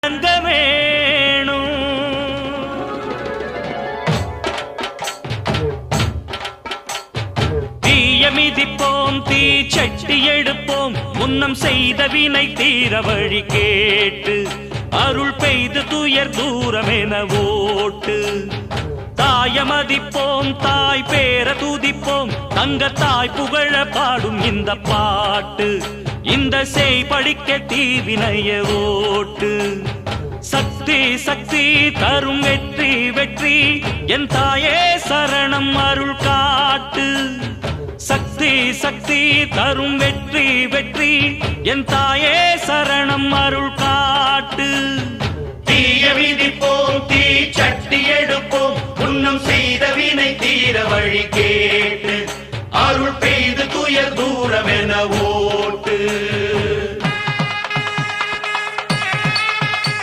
அடங்க வேணும். தீய மிதிப்போம் தீ சட்டி எடுப்போம் முன்னம் செய்த வினை தீர வழி கேட்டு அருள் பெய்து துயர் தூரமென ஓட்டு. தாயமதிப்போம் தாய் பேர துதிப்போம் தங்க தாய் புகழ பாடும் இந்த பாட்டு. இந்த செய் படிக்க தீவினைய ஓட்டு. சக்தி சக்தி தரும் வெற்றி வெற்றி என் தாயே சரணம் அருள் காட்டு. சக்தி சக்தி தரும் வெற்றி வெற்றி என் தாயே சரணம் அருள் காட்டு. தீய விதிப்போம் தீ சட்டி எடுப்போம் முன்னம் செய்த வினை தீர வழி கேட்டு அருள் பெய்து துயர் தூரமென ஓ